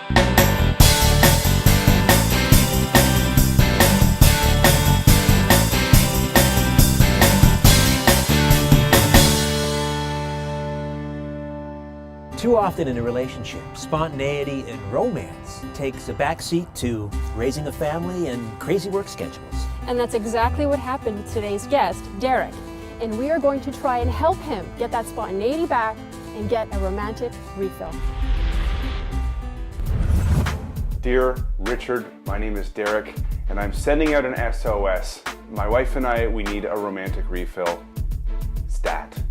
Too often in a relationship, spontaneity and romance takes a backseat to raising a family and crazy work schedules. And that's exactly what happened to today's guest, Derek. And we are going to try and help him get that spontaneity back and get a romantic refill. Dear Richard, my name is Derek, and I'm sending out an SOS. My wife and I, we need a romantic refill. Stat.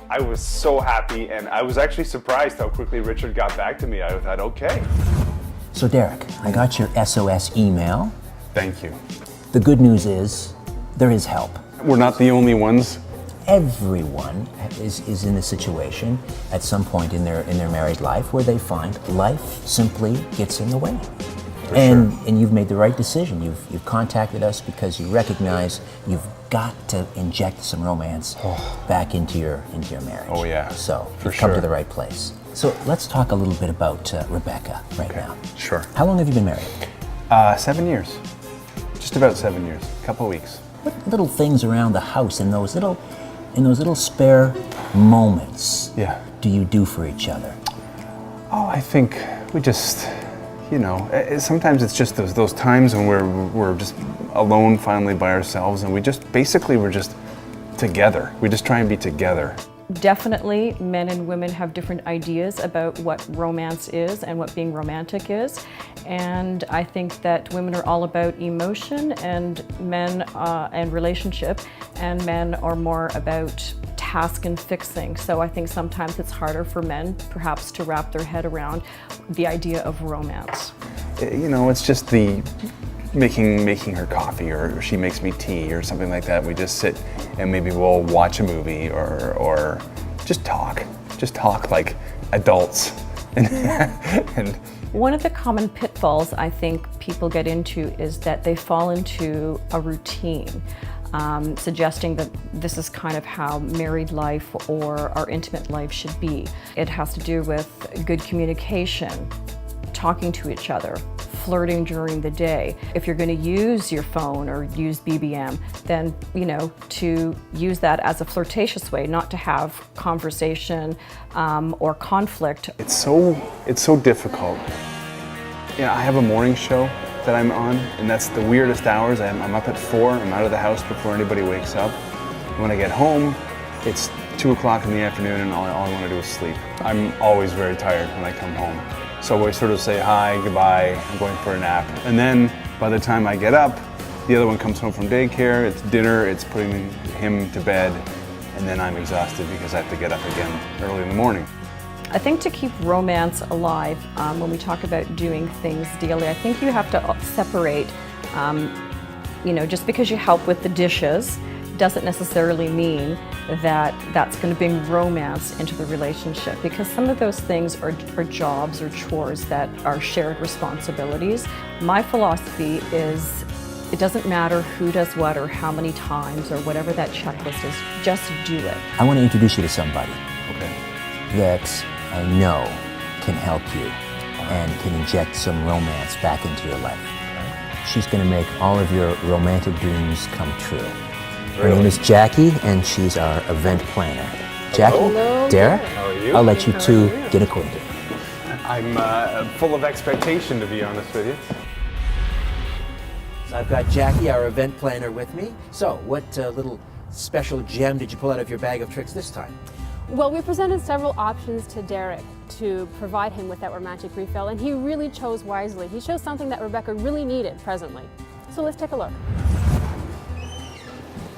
I was so happy, and I was actually surprised how quickly Richard got back to me. I thought, okay. So Derek, I got your SOS email. Thank you. The good news is, there is help. We're not the only ones. Everyone is in a situation at some point in their married life where they find life simply gets in the way. And you've made the right decision. You've contacted us because you recognize you've got to inject some romance back into your marriage. Oh yeah. So you've come to the right place. So let's talk a little bit about Rebecca right now. Sure. How long have you been married? 7 years. Just about 7 years. A couple of weeks. What little things around the house in those little spare moments do you do for each other? Oh, I think we just, sometimes it's just those times when we're just alone finally by ourselves, and we're just together. We just try and be together. Definitely, men and women have different ideas about what romance is and what being romantic is. And I think that women are all about emotion, and men and relationship, and men are more about task and fixing. So I think sometimes it's harder for men perhaps to wrap their head around the idea of romance. It's just the making her coffee, or she makes me tea or something like that. We just sit and maybe we'll watch a movie or just talk like adults. And one of the common pitfalls I think people get into is that they fall into a routine, suggesting that this is kind of how married life or our intimate life should be. It has to do with good communication, talking to each other, flirting during the day. If you're going to use your phone or use BBM, then to use that as a flirtatious way, not to have conversation or conflict. It's so difficult. I have a morning show that I'm on, and that's the weirdest hours. I'm up at 4, I'm out of the house before anybody wakes up. When I get home, it's 2 o'clock in the afternoon, and all I want to do is sleep. I'm always very tired when I come home. So I sort of say hi, goodbye, I'm going for a nap. And then by the time I get up, the other one comes home from daycare, it's dinner, it's putting him to bed, and then I'm exhausted because I have to get up again early in the morning. I think to keep romance alive, when we talk about doing things daily, I think you have to separate, just because you help with the dishes doesn't necessarily mean that that's going to bring romance into the relationship, because some of those things are jobs or chores that are shared responsibilities. My philosophy is it doesn't matter who does what or how many times or whatever that checklist is, just do it. I want to introduce you to somebody Okay. that I know can help you and can inject some romance back into your life. She's going to make all of your romantic dreams come true. Her name is Jackie, and she's our event planner. Jackie, Hello. Derek, How are you? I'll let you two get acquainted. I'm full of expectation, to be honest with you. So I've got Jackie, our event planner, with me. So what little special gem did you pull out of your bag of tricks this time? Well, we presented several options to Derek to provide him with that romantic refill, and he really chose wisely. He chose something that Rebecca really needed presently. So let's take a look.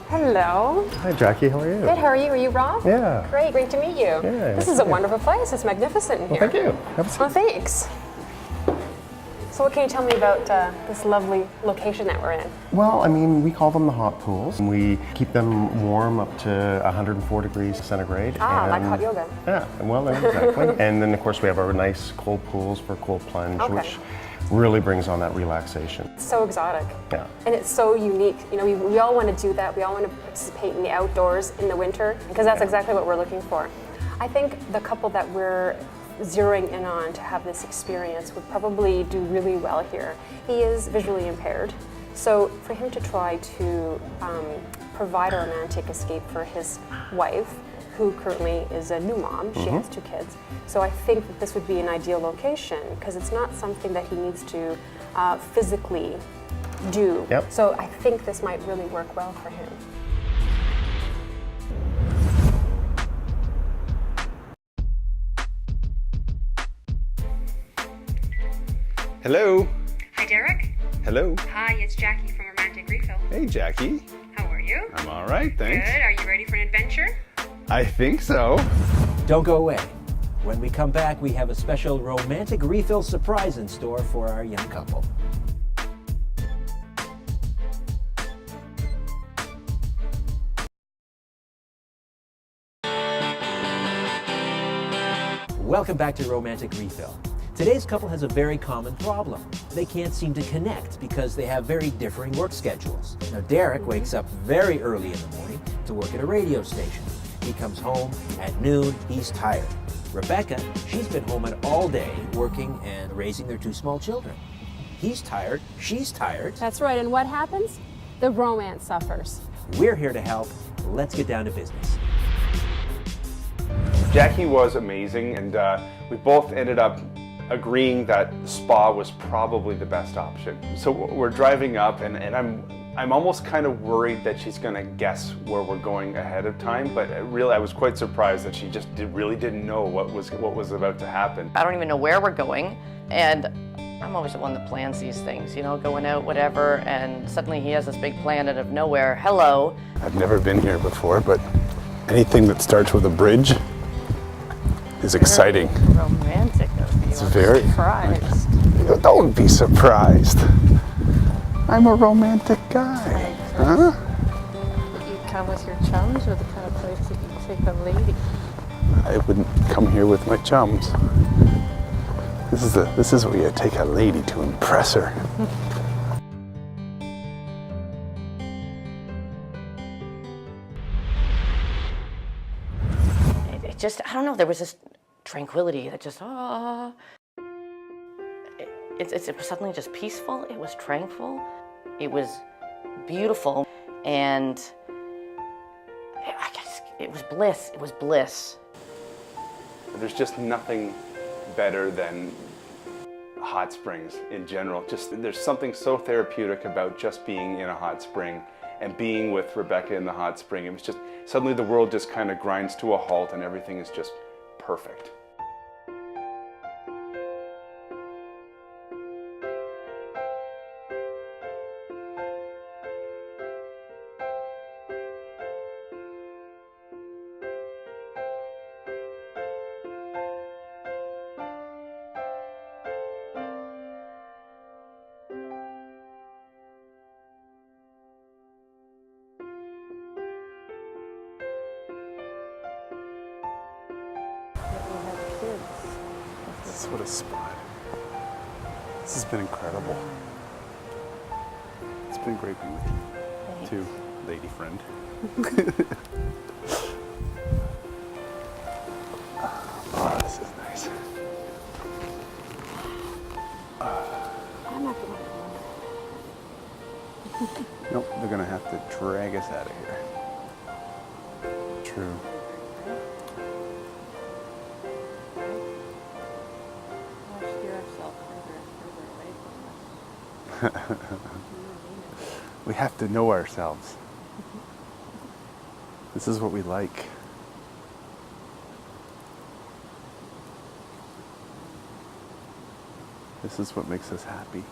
Hello. Hi Jackie, how are you? Good, how are you? Are you Rob? Yeah. Great to meet you. Yeah, This nice is to a meet you. wonderful place. It's magnificent in Well, here. thank you. Have a seat. Well, thanks. So what can you tell me about this lovely location that we're in? Well, we call them the hot pools. We keep them warm up to 104 degrees centigrade. Like hot yoga. Yeah, well, exactly. And then of course we have our nice cold pools for cold plunge, Okay. which really brings on that relaxation. It's so exotic. Yeah. And it's so unique. We all want to do that. We all want to participate in the outdoors in the winter, because that's exactly what we're looking for. I think the couple that we're zeroing in on to have this experience would probably do really well here. He is visually impaired, so for him to try to provide a romantic escape for his wife, who currently is a new mom, she has 2 kids. So I think that this would be an ideal location because it's not something that he needs to physically do. Yep. So I think this might really work well for him. Hello. Hi, Derek. Hello. Hi, it's Jackie from Romantic Refill. Hey, Jackie. How are you? I'm all right, thanks. Good. Are you ready for an adventure? I think so. Don't go away. When we come back, we have a special romantic refill surprise in store for our young couple. Welcome back to Romantic Refill. Today's couple has a very common problem. They can't seem to connect because they have very differing work schedules. Now, Derek wakes up very early in the morning to work at a radio station. He comes home at noon, he's tired. Rebecca, she's been home all day working and raising their 2 small children. He's tired, she's tired. That's right, and what happens? The romance suffers. We're here to help. Let's get down to business. Jackie was amazing, and we both ended up agreeing that spa was probably the best option. So we're driving up, and I'm almost kind of worried that she's going to guess where we're going ahead of time. But really, I was quite surprised that she just really didn't know what was about to happen. I don't even know where we're going, and I'm always the one that plans these things, you know, going out, whatever, and suddenly he has this big plan out of nowhere. Hello. I've never been here before, but anything that starts with a bridge is exciting. Romantic of you. It's I'm very surprised. Don't be surprised. I'm a romantic guy. Huh? You come with your chums, or the kind of place that you take a lady? I wouldn't come here with my chums. This is where you take a lady to impress her. It just, I don't know, there was this tranquility that just, it was suddenly just peaceful, it was tranquil, it was beautiful, and I guess it was bliss. There's just nothing better than hot springs in general. There's something so therapeutic about just being in a hot spring and being with Rebecca in the hot spring. It was just, suddenly the world just kind of grinds to a halt and everything is just perfect. What a spot. This has been incredible. It's been great being with you. Too, lady friend. Oh, this is nice. I'm not going to. Nope, they're gonna have to drag us out of here. True. We have to know ourselves. This is what we like. This is what makes us happy.